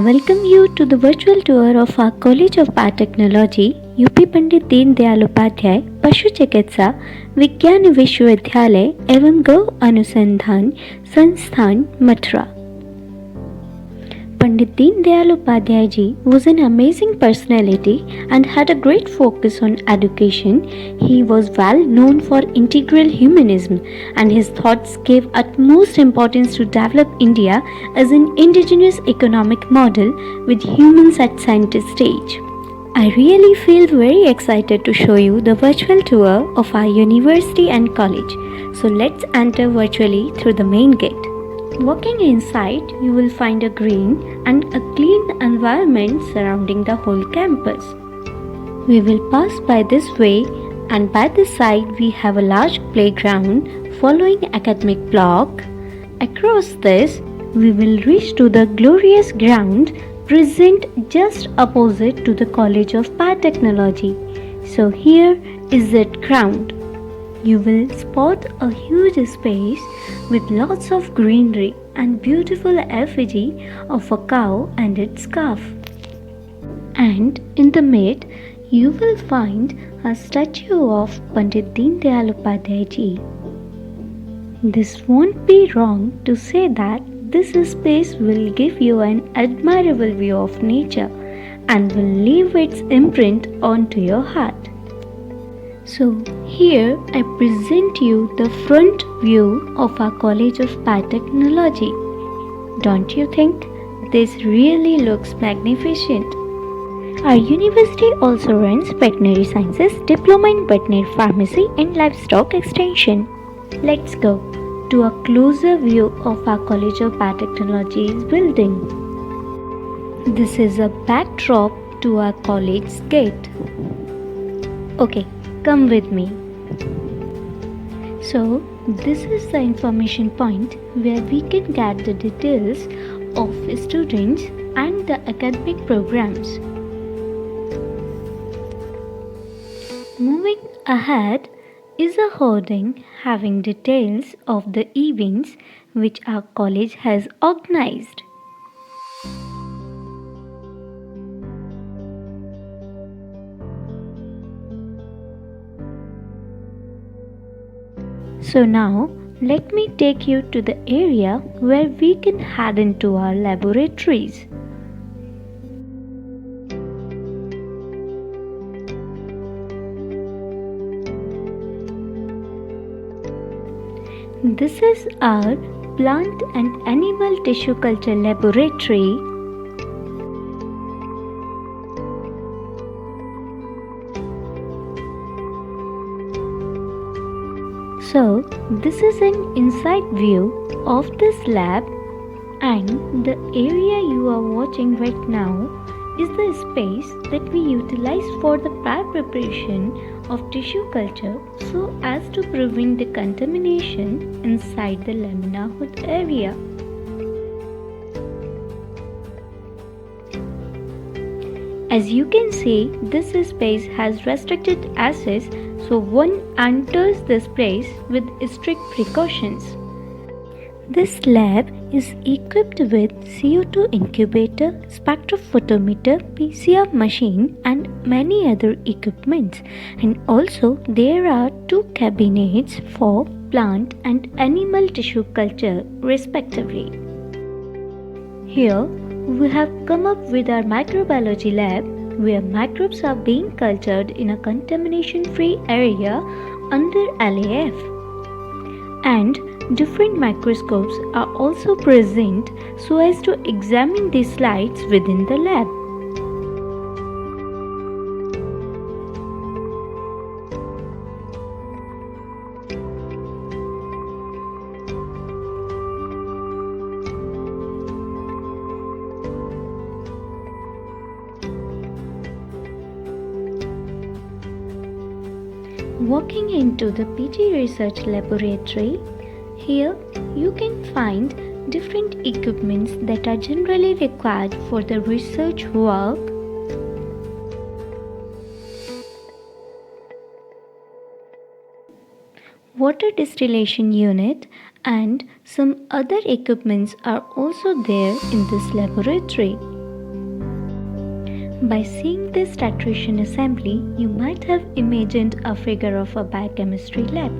welcome you to the virtual tour of our College of Biotechnology, UP Pandit Deendayal Upadhyay Pashu Chikitsa विज्ञान विश्वविद्यालय एवं गौ अनुसंधान संस्थान Mathura. Pandit Deen Upadhyay ji was an amazing personality and had a great focus on education. He was well known for integral humanism, and his thoughts gave utmost importance to develop India as an indigenous economic model with humans at center stage. I really feel very excited to show you the virtual tour of our university and college. So let's enter virtually through the main gate. Walking inside, you will find a green and a clean environment surrounding the whole campus. We will pass by this way, and by this side we have a large playground following academic block. Across this, we will reach to the glorious ground present just opposite to the College of Biotechnology. So here is that ground. You will spot a huge space with lots of greenery and beautiful effigy of a cow and its calf. And in the mid, you will find a statue of Pandit Deen Upadhyay ji. This won't be wrong to say that this space will give you an admirable view of nature and will leave its imprint onto your heart. So here I present you the front view of our College of Biotechnology. Don't you think this really looks magnificent? Our university also runs veterinary sciences, diploma in veterinary pharmacy and livestock extension. Let's go to a closer view of our College of Biotechnology's building. This is a backdrop to our college's gate. Okay, come with me. So, this is the information point where we can get the details of students and the academic programs. Moving ahead is a hoarding having details of the events which our college has organized. So now, let me take you to the area where we can head into our laboratories. This is our plant and animal tissue culture laboratory. So, this is an inside view of this lab, and the area you are watching right now is the space that we utilize for the prior preparation of tissue culture so as to prevent the contamination inside the lamina hood area. As you can see, this space has restricted access, so one enters this place with strict precautions. This lab is equipped with CO2 incubator, spectrophotometer, PCR machine and many other equipments, and also there are 2 cabinets for plant and animal tissue culture respectively. Here we have come up with our microbiology lab where microbes are being cultured in a contamination-free area under LAF. And different microscopes are also present so as to examine these slides within the lab. Walking into the PG Research Laboratory, here you can find different equipments that are generally required for the research work. Water distillation unit and some other equipments are also there in this laboratory. By seeing this titration assembly, you might have imagined a figure of a biochemistry lab.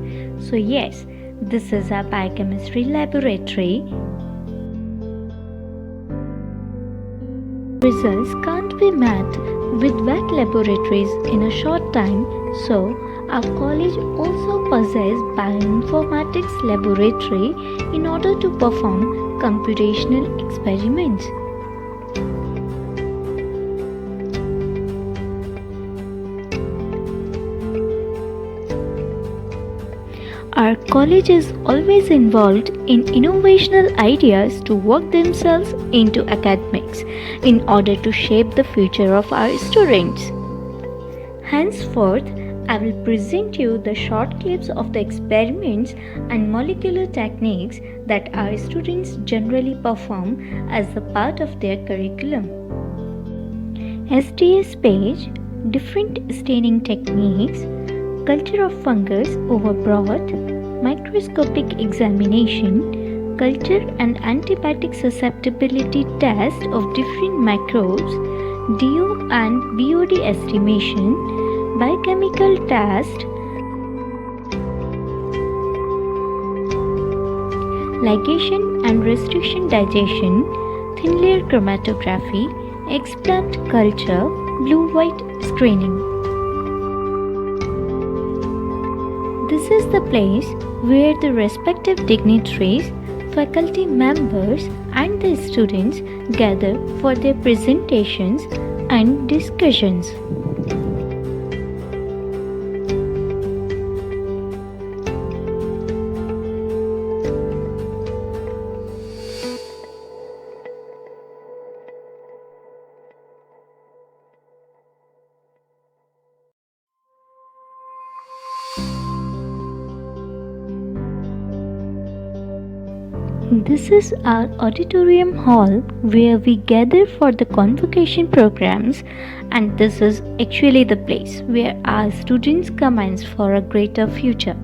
So yes, this is a biochemistry laboratory. Results can't be met with wet laboratories in a short time, so our college also possesses bioinformatics laboratory in order to perform computational experiments. Our college is always involved in innovational ideas to work themselves into academics in order to shape the future of our students. Henceforth, I will present you the short clips of the experiments and molecular techniques that our students generally perform as a part of their curriculum. STS page, different staining techniques, culture of fungus over broth, microscopic examination, culture and antibiotic susceptibility test of different microbes, DO and BOD estimation, biochemical test, ligation and restriction digestion, thin layer chromatography, explant culture, blue-white screening. This is the place where the respective dignitaries, faculty members and the students gather for their presentations and discussions. This is our auditorium hall where we gather for the convocation programs, and this is actually the place where our students commence for a greater future.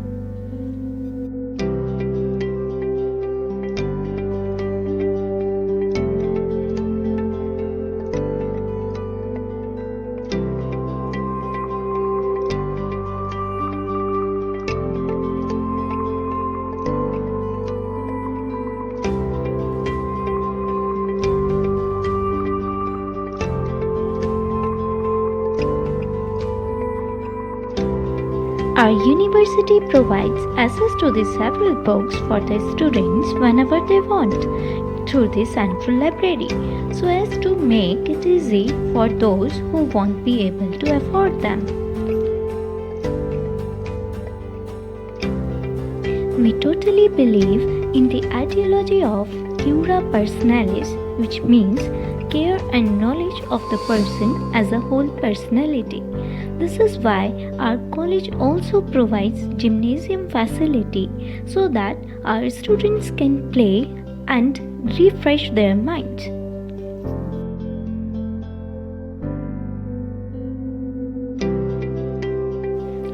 Our university provides access to the several books for the students whenever they want through the central library, so as to make it easy for those who won't be able to afford them. We totally believe in the ideology of cura personalis, which means care and knowledge of the person as a whole personality. This is why our college also provides gymnasium facility so that our students can play and refresh their minds.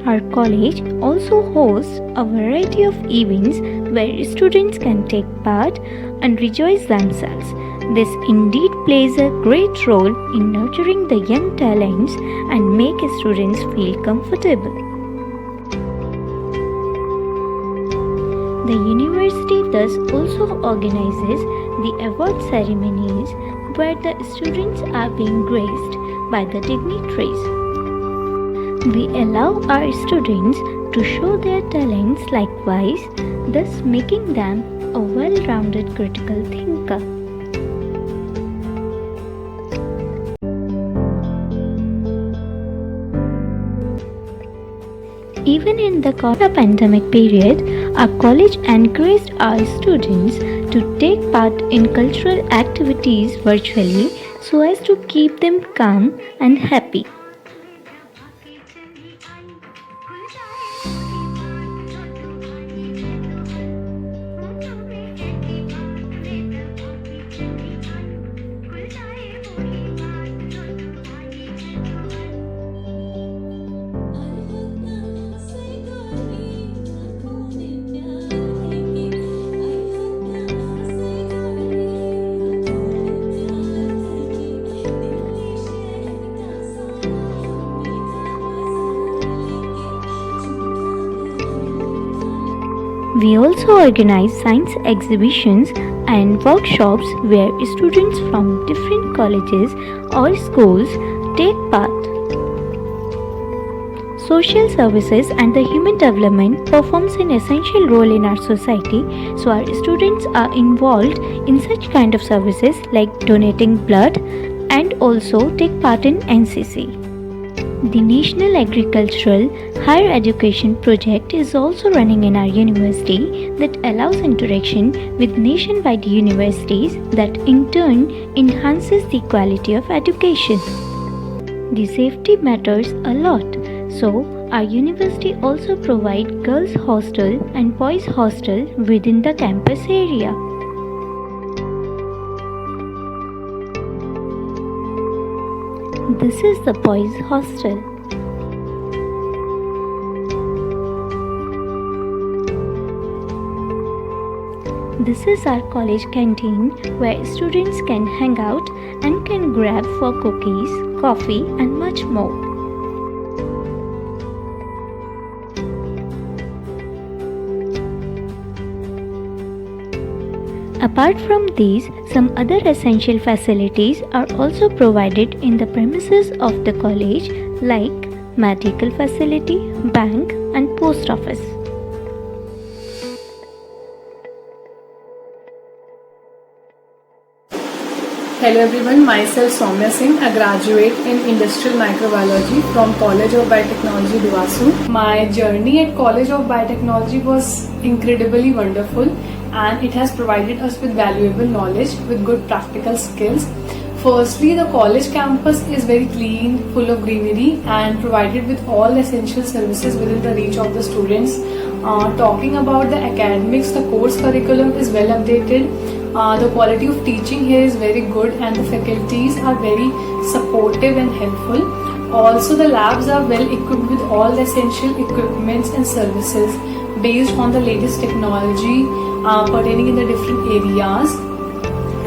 Our college also hosts a variety of events where students can take part and rejoice themselves. This indeed plays a great role in nurturing the young talents and make students feel comfortable. The university thus also organizes the award ceremonies where the students are being graced by the dignitaries. We allow our students to show their talents likewise, thus making them a well-rounded critical thinker. Even in the corona pandemic period, our college encouraged our students to take part in cultural activities virtually so as to keep them calm and happy. We also organize science exhibitions and workshops where students from different colleges or schools take part. Social services and the human development performs an essential role in our society, so our students are involved in such kind of services like donating blood and also take part in NCC. The National Agricultural Higher Education Project is also running in our university that allows interaction with nationwide universities that in turn enhances the quality of education. The safety matters a lot, so our university also provides girls hostel and boys hostel within the campus area. This is the boys' hostel. This is our college canteen where students can hang out and can grab for cookies, coffee and much more. Apart from these, some other essential facilities are also provided in the premises of the college like medical facility, bank and post office. Hello everyone, myself Soumya Singh, a graduate in Industrial Microbiology from College of Biotechnology, Devasu. My journey at College of Biotechnology was incredibly wonderful and it has provided us with valuable knowledge with good practical skills. Firstly, the college campus is very clean, full of greenery and provided with all essential services within the reach of the students. Talking about the academics, the course curriculum is well updated. The quality of teaching here is very good and the faculties are very supportive and helpful. Also, the labs are well equipped with all the essential equipments and services based on the latest technology pertaining in the different areas,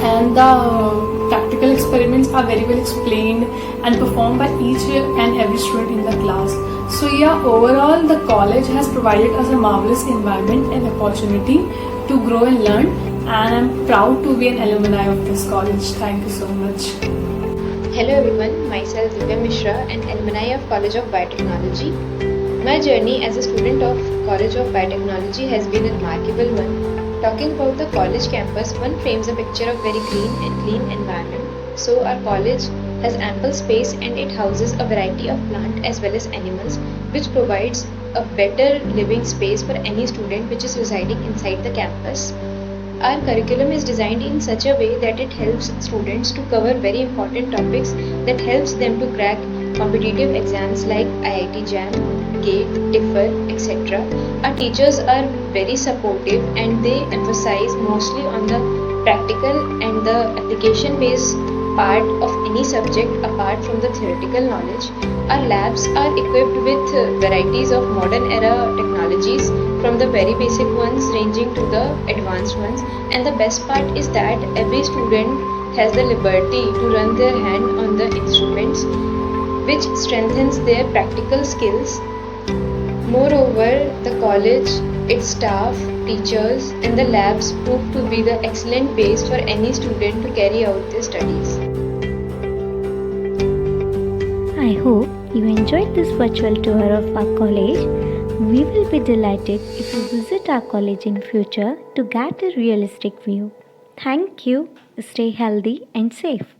and the practical experiments are very well explained and performed by each and every student in the class. So yeah, overall the college has provided us a marvelous environment and opportunity to grow and learn, and I'm proud to be an alumni of this college. Thank you so much. Hello everyone, myself Divya Mishra, an alumni of College of Biotechnology. My journey as a student of College of Biotechnology has been a remarkable one. Talking about the college campus, one frames a picture of very clean environment. So our college has ample space and it houses a variety of plant as well as animals, which provides a better living space for any student which is residing inside the campus. Our curriculum is designed in such a way that it helps students to cover very important topics that helps them to crack competitive exams like IIT JAM, GATE, TIFL, etc. Our teachers are very supportive and they emphasize mostly on the practical and the application based part of any subject apart from the theoretical knowledge. Our labs are equipped with varieties of modern era technologies, from the very basic ones ranging to the advanced ones, and the best part is that every student has the liberty to run their hand on the instruments, which strengthens their practical skills. Moreover, the college, its staff, teachers and the labs prove to be the excellent base for any student to carry out their studies. I hope you enjoyed this virtual tour of our college. We will be delighted if you visit our college in future to get a realistic view. Thank you. Stay healthy and safe.